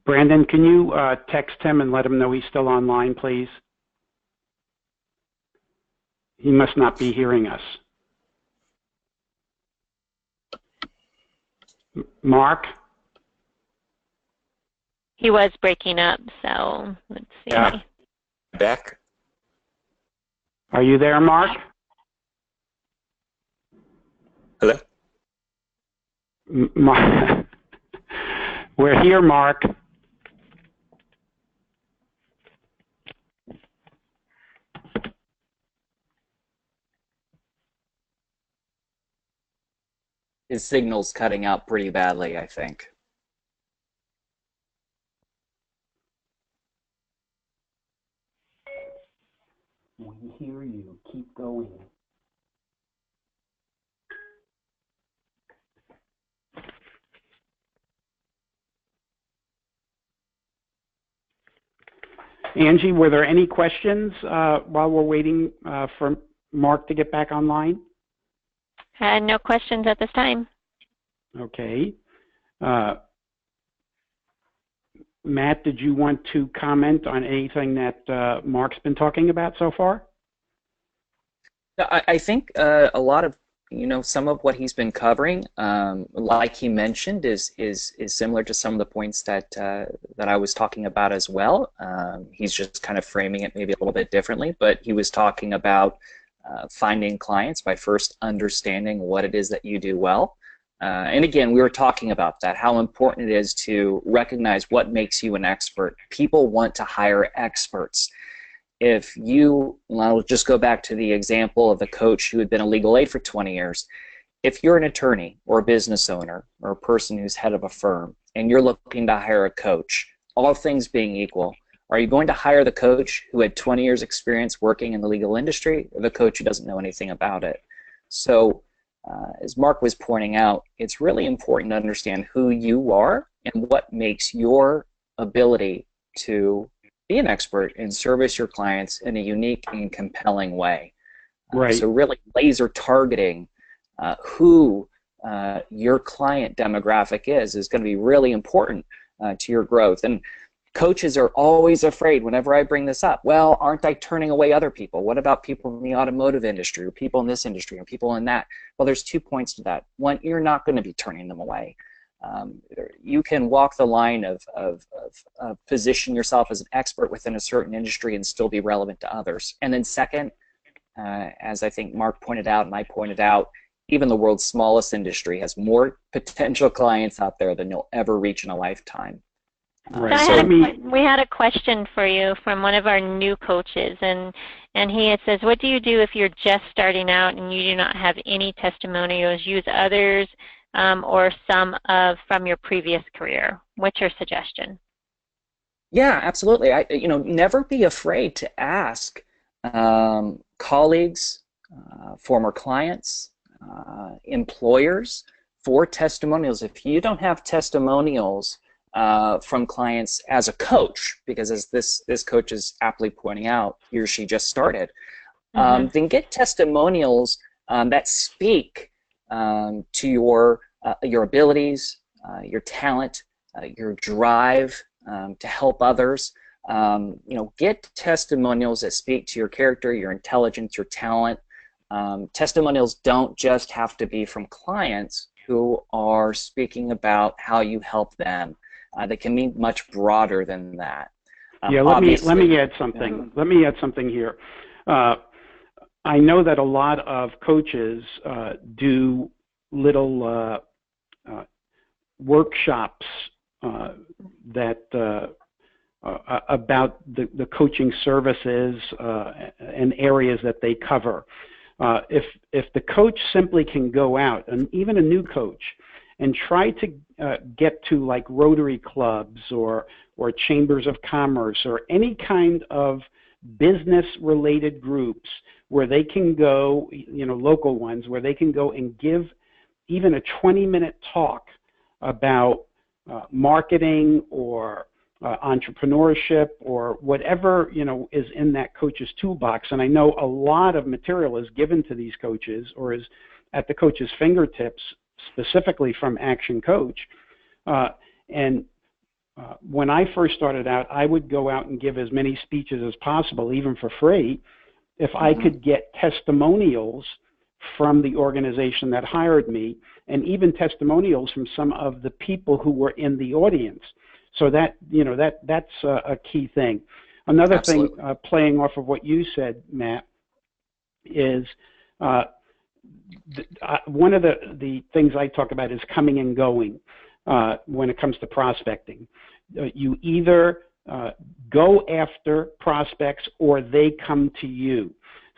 S1: Brandon, can you text him and let him know he's still online, please? He must not be hearing us. Mark?
S2: He was breaking up, so let's see.
S4: Yeah. Back?
S1: Are you there, Mark?
S4: Hello?
S1: Mark. We're here, Mark.
S3: His signal's cutting out pretty badly, I think.
S1: We hear you. keep going. Angie, were there any questions while we're waiting for Mark to get back online?
S2: No questions at this time.
S1: Okay. Matt, did you want to comment on anything that Mark's been talking about so far?
S3: I think a lot of, some of what he's been covering, like he mentioned, is similar to some of the points that I was talking about as well. He's just kind of framing it maybe a little bit differently, but he was talking about finding clients by first understanding what it is that you do well. And again, we were talking about that, how important it is to recognize what makes you an expert. People want to hire experts. If you, I'll just go back to the example of a coach who had been a legal aid for 20 years. If you're an attorney or a business owner or a person who's head of a firm and you're looking to hire a coach, all things being equal, are you going to hire the coach who had 20 years experience working in the legal industry or the coach who doesn't know anything about it? So as Mark was pointing out, it's really important to understand who you are and what makes your ability to be an expert and service your clients in a unique and compelling way.
S1: Right.
S3: So really laser targeting who your client demographic is going to be really important to your growth. And coaches are always afraid whenever I bring this up. Well, aren't I turning away other people? What about people in the automotive industry or people in this industry or people in that? Well, there's 2 points to that. One, you're not going to be turning them away. You can walk the line of position yourself as an expert within a certain industry and still be relevant to others. And then second, as I think Mark pointed out and I pointed out, even the world's smallest industry has more potential clients out there than you'll ever reach in a lifetime.
S1: Right.
S2: So we had a question for you from one of our new coaches, and he says, what do you do if you're just starting out and you do not have any testimonials? Use others or some from your previous career. What's your suggestion?
S3: Yeah, absolutely. Never be afraid to ask colleagues, former clients, employers for testimonials. If you don't have testimonials from clients as a coach, because as this coach is aptly pointing out, he or she just started, then get testimonials that speak to your abilities, your talent, your drive to help others. Get testimonials that speak to your character, your intelligence, your talent. Testimonials don't just have to be from clients who are speaking about how you help them. They can be much broader than that.
S1: Yeah, let me add something. Let me add something here. I know that a lot of coaches do little workshops that about the coaching services and areas that they cover. If the coach simply can go out, and even a new coach, and try to get to like Rotary clubs or chambers of commerce or any kind of business-related groups where they can go, local ones, where they can go and give even a 20-minute talk about marketing or entrepreneurship or whatever is in that coach's toolbox. And I know a lot of material is given to these coaches or is at the coach's fingertips, specifically from Action Coach. When I first started out, I would go out and give as many speeches as possible, even for free, if I could get testimonials from the organization that hired me, and even testimonials from some of the people who were in the audience. So that that's a key thing. Another
S3: Absolutely.
S1: thing, playing off of what you said, Matt, is one of the things I talk about is coming and going when it comes to prospecting. You either go after prospects or they come to you.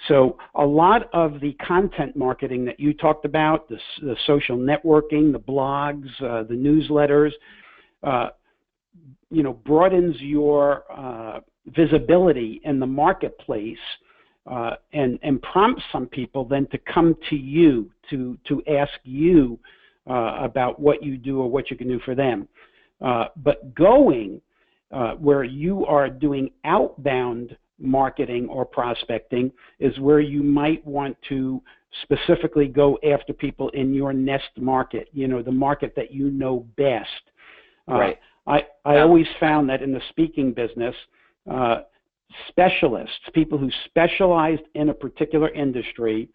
S1: So a lot of the content marketing that you talked about, the social networking, the blogs, the newsletters, broadens your visibility in the marketplace and prompt some people then to come to you to ask you about what you do or what you can do for them. But going where you are doing outbound marketing or prospecting is where you might want to specifically go after people in your nest market, you know, the market that you know best.
S3: Right.
S1: I always found that in the speaking business, specialists, people who specialized in a particular industry,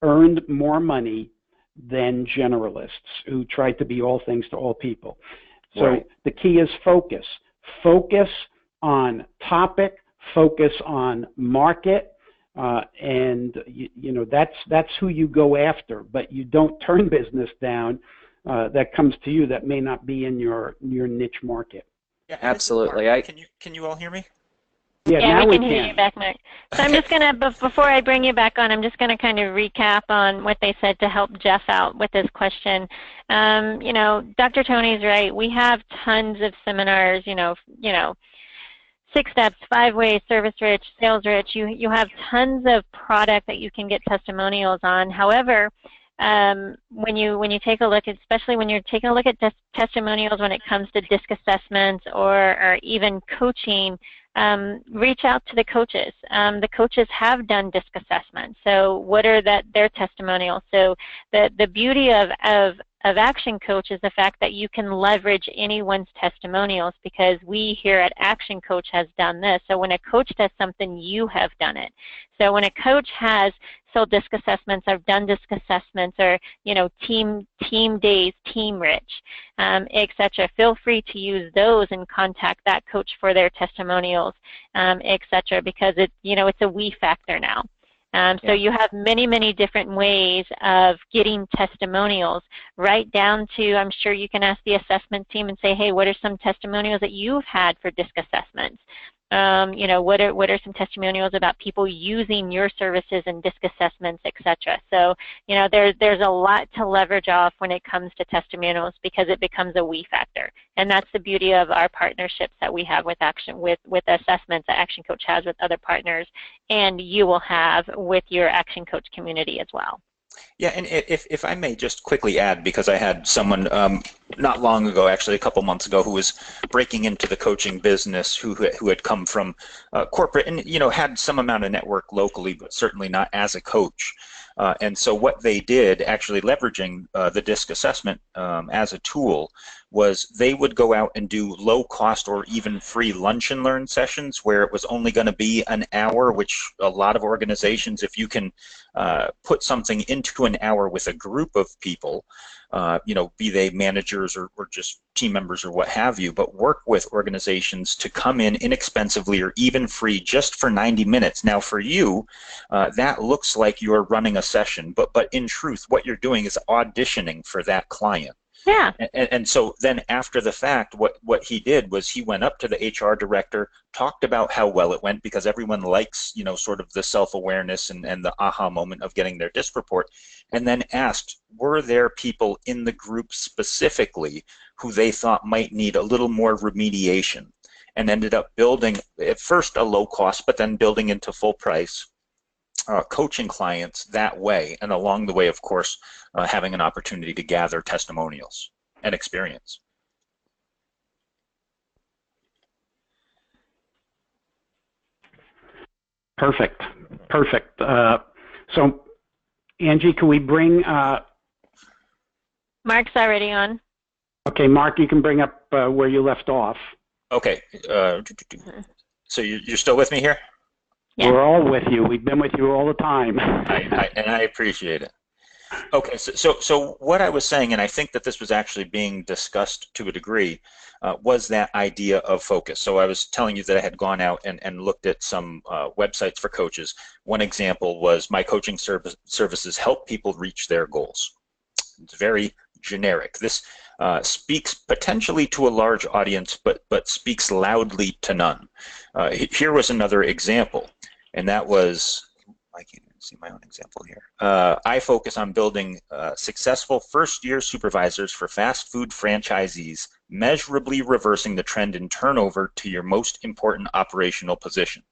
S1: earned more money than generalists who tried to be all things to all people. So
S3: Right.
S1: the key is focus. Focus on topic, focus on market, and you know that's who you go after. But you don't turn business down that comes to you that may not be in your niche market.
S3: Yeah, absolutely.
S4: Can you all hear me?
S1: Yeah,
S2: Yeah,
S1: now
S2: we can hear you back, Mark. So I'm just going to, before I bring you back on, I'm just going to kind of recap on what they said to help Jeff out with this question. You know, Dr. Tony's right. We have tons of seminars, you know, 6 steps, 5 ways, service rich, sales rich. You have tons of product that you can get testimonials on. However, when you take a look, especially when you're taking a look at testimonials when it comes to DISC assessments or even coaching, reach out to the coaches. The coaches have done DISC assessments. So what are their testimonials? So the beauty of Action Coach is the fact that you can leverage anyone's testimonials, because we here at Action Coach has done this. So when a coach does something, you have done it. So when a coach has sold DISC assessments, or done DISC assessments, or you know, team days, team rich, etc., feel free to use those and contact that coach for their testimonials, etc., because it's a we factor now. So you have many, many different ways of getting testimonials, right down to, I'm sure you can ask the assessment team and say, hey, what are some testimonials that you've had for DISC assessments? You know, what are some testimonials about people using your services and DISC assessments, etc. So, you know, there's a lot to leverage off when it comes to testimonials, because it becomes a we factor, and that's the beauty of our partnerships that we have with with assessments that Action Coach has with other partners, and you will have with your Action Coach community as well.
S4: Yeah, and if I may just quickly add, because I had someone not long ago, actually a couple months ago, who was breaking into the coaching business, who had come from corporate and had some amount of network locally, but certainly not as a coach. And so what they did, actually leveraging the DISC assessment as a tool, was they would go out and do low-cost or even free lunch and learn sessions where it was only going to be an hour, which a lot of organizations, if you can put something into an hour with a group of people, be they managers or just team members or what have you, but work with organizations to come in inexpensively or even free just for 90 minutes. Now for you, that looks like you're running a session, but in truth, what you're doing is auditioning for that client.
S2: Yeah.
S4: And so then after the fact, what he did was he went up to the HR director, talked about how well it went, because everyone likes, sort of the self-awareness and the aha moment of getting their DISC report, and then asked, were there people in the group specifically who they thought might need a little more remediation, and ended up building at first a low cost, but then building into full price coaching clients that way, and along the way, of course, having an opportunity to gather testimonials and experience.
S1: Perfect. So, Angie, can we bring...
S2: Mark's already on.
S1: Okay, Mark, you can bring up where you left off.
S4: Okay. So you're still with me here?
S2: Yeah.
S1: We're all with you. We've been with you all the time.
S4: And I appreciate it. Okay, so what I was saying, and I think that this was actually being discussed to a degree, was that idea of focus. So I was telling you that I had gone out and looked at some websites for coaches. One example was my coaching services help people reach their goals. It's very generic. This speaks potentially to a large audience, but speaks loudly to none. Here was another example, and that was, I can't even see my own example here. I focus on building successful first-year supervisors for fast food franchisees, measurably reversing the trend in turnover to your most important operational position.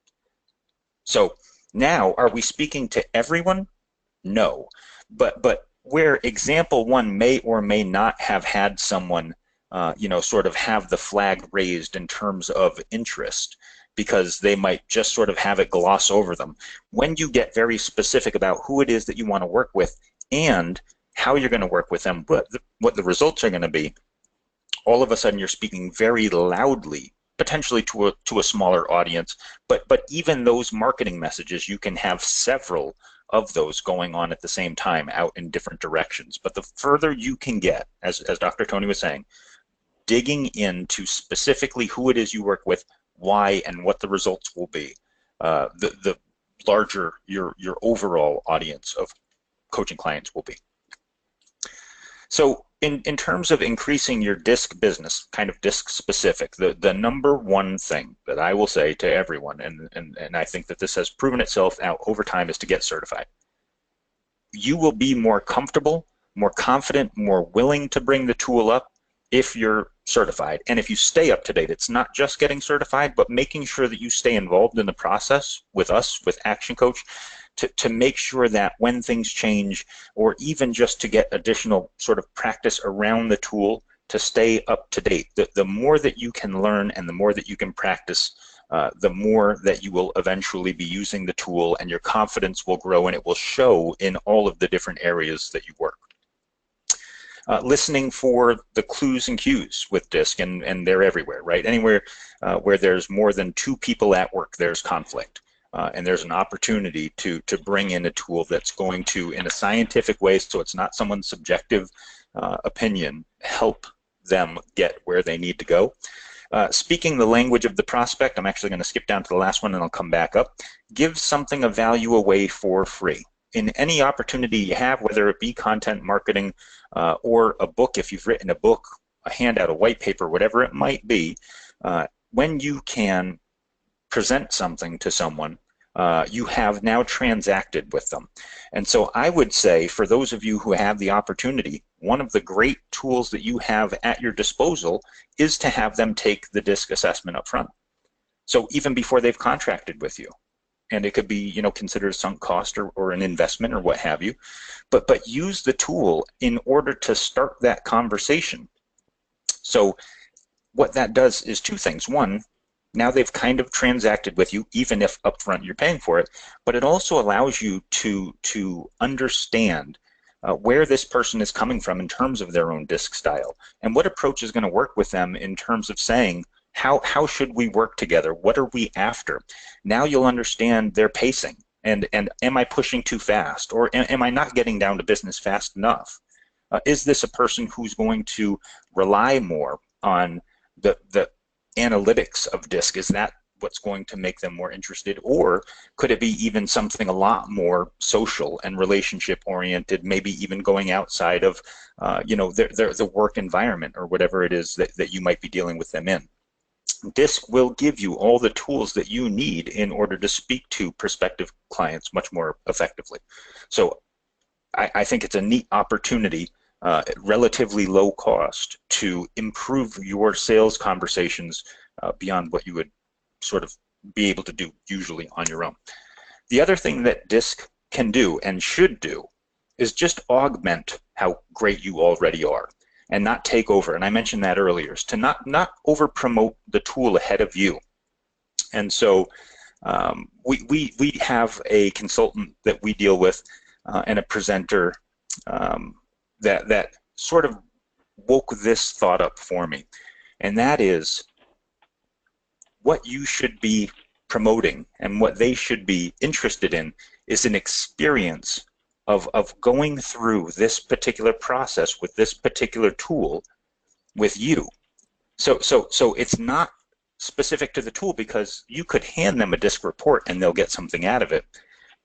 S4: So Now, are we speaking to everyone? No. But where example one may or may not have had someone, sort of have the flag raised in terms of interest, because they might just sort of have it gloss over them. When you get very specific about who it is that you want to work with and how you're going to work with them, what the results are going to be, all of a sudden you're speaking very loudly, potentially to a smaller audience, but even those marketing messages, you can have several of those going on at the same time out in different directions. But the further you can get, as Dr. Tony was saying, digging into specifically who it is you work with, why, and what the results will be, the larger your overall audience of coaching clients will be. So in terms of increasing your DISC business, kind of DISC specific, the number one thing that I will say to everyone, and I think that this has proven itself out over time, is to get certified. You will be more comfortable, more confident, more willing to bring the tool up if you're certified. And if you stay up to date, it's not just getting certified, but making sure that you stay involved in the process with us, with Action Coach, to make sure that when things change, or even just to get additional sort of practice around the tool, to stay up to date. The more that you can learn and the more that you can practice, the more that you will eventually be using the tool, and your confidence will grow, and it will show in all of the different areas that you work. Listening for the clues and cues with DISC, and they're everywhere, right? Anywhere where there's more than two people at work, there's conflict. And there's an opportunity to bring in a tool that's going to, in a scientific way, so it's not someone's subjective opinion, help them get where they need to go. Speaking the language of the prospect, I'm actually going to skip down to the last one and I'll come back up. Give something of value away for free. In any opportunity you have, whether it be content marketing or a book, if you've written a book, a handout, a white paper, whatever it might be, when you can present something to someone, you have now transacted with them. And so I would say, for those of you who have the opportunity, one of the great tools that you have at your disposal is to have them take the DISC assessment up front. So even before they've contracted with you. And it could be, considered a sunk cost or an investment or what have you. But use the tool in order to start that conversation. So what that does is two things. One, now they've kind of transacted with you, even if upfront you're paying for it, but it also allows you to understand where this person is coming from in terms of their own DISC style, and what approach is going to work with them in terms of saying, how should we work together? What are we after? Now you'll understand their pacing, and am I pushing too fast, or am I not getting down to business fast enough? Is this a person who's going to rely more on the analytics of DISC? Is that what's going to make them more interested, or could it be even something a lot more social and relationship oriented, maybe even going outside of the work environment or whatever it is that you might be dealing with them in? DISC will give you all the tools that you need in order to speak to prospective clients much more effectively. So I think it's a neat opportunity at relatively low cost to improve your sales conversations beyond what you would sort of be able to do usually on your own. The other thing that DISC can do and should do is just augment how great you already are and not take over. And I mentioned that earlier, is to not over promote the tool ahead of you. And so we have a consultant that we deal with and a presenter that sort of woke this thought up for me, and that is what you should be promoting and what they should be interested in is an experience of going through this particular process with this particular tool with you. So it's not specific to the tool, because you could hand them a DISC report and they'll get something out of it,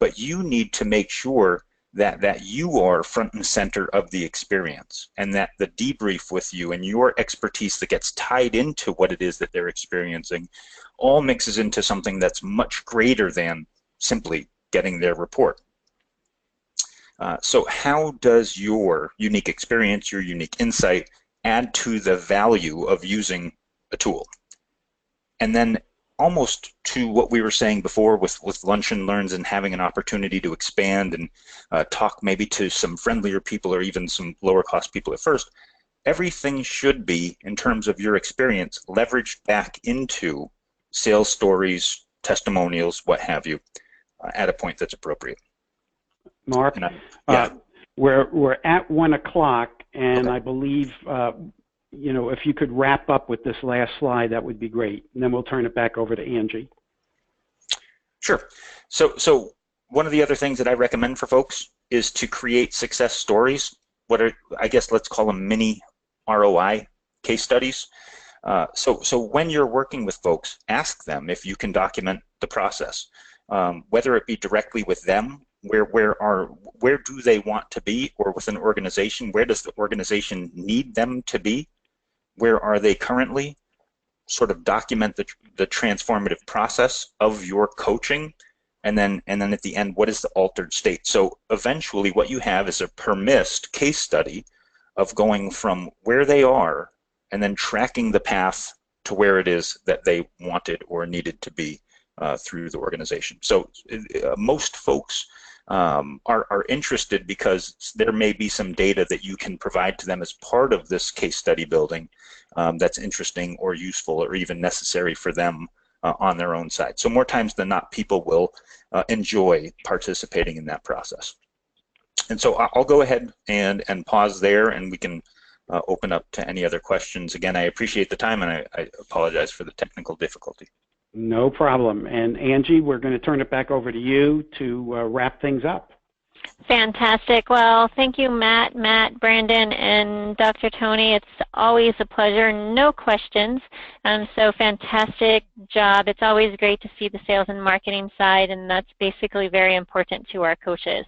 S4: but you need to make sure that you are front and center of the experience, and that the debrief with you and your expertise that gets tied into what it is that they're experiencing all mixes into something that's much greater than simply getting their report. So how does your unique experience, your unique insight add to the value of using a tool? And then almost to what we were saying before with lunch and learns and having an opportunity to expand and talk maybe to some friendlier people or even some lower cost people at first, everything should be, in terms of your experience, leveraged back into sales stories, testimonials, what have you, at a point that's appropriate.
S1: Mark,
S4: yeah.
S1: We're at 1 o'clock, and
S4: Okay.
S1: I believe, you know, if you could wrap up with this last slide, that would be great. And then we'll turn it back over to Angie.
S4: Sure. So one of the other things that I recommend for folks is to create success stories. What are, I guess, let's call them mini ROI case studies. So when you're working with folks, ask them if you can document the process, whether it be directly with them. Where do they want to be, or with an organization, where does the organization need them to be? Where are they currently? Sort of document the transformative process of your coaching, and then at the end, what is the altered state? So eventually what you have is a permissed case study of going from where they are and then tracking the path to where it is that they wanted or needed to be through the organization. So most folks are interested because there may be some data that you can provide to them as part of this case study building that's interesting or useful or even necessary for them on their own side. So more times than not, people will enjoy participating in that process. And so I'll go ahead and pause there, and we can open up to any other questions. Again, I appreciate the time, and I apologize for the technical difficulty.
S1: No problem. And Angie, we're going to turn it back over to you to wrap things up.
S2: Fantastic. Well, thank you, Matt, Brandon, and Dr. Tony. It's always a pleasure. No questions. So fantastic job. It's always great to see the sales and marketing side, and that's basically very important to our coaches.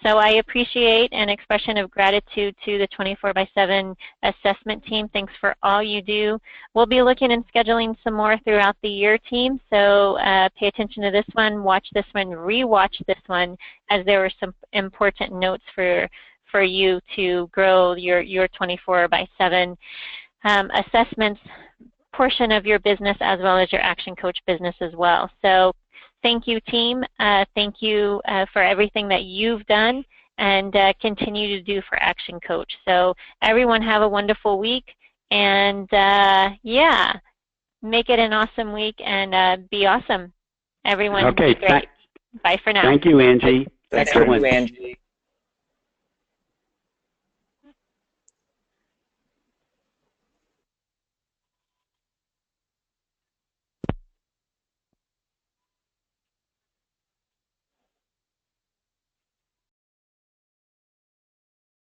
S2: So I appreciate an expression of gratitude to the 24/7 assessment team. Thanks for all you do. We'll be looking and scheduling some more throughout the year, team. So pay attention to this one, watch this one, rewatch this one, as there were some important notes for you to grow your 24/7 assessments portion of your business, as well as your Action Coach business as well. So thank you, team. Thank you for everything that you've done and continue to do for Action Coach. So everyone have a wonderful week, and yeah, make it an awesome week and be awesome. Everyone,
S1: okay,
S2: be great. Bye for now.
S1: Thank you, Angie.
S3: Thanks,
S1: Excellent.
S3: Angie.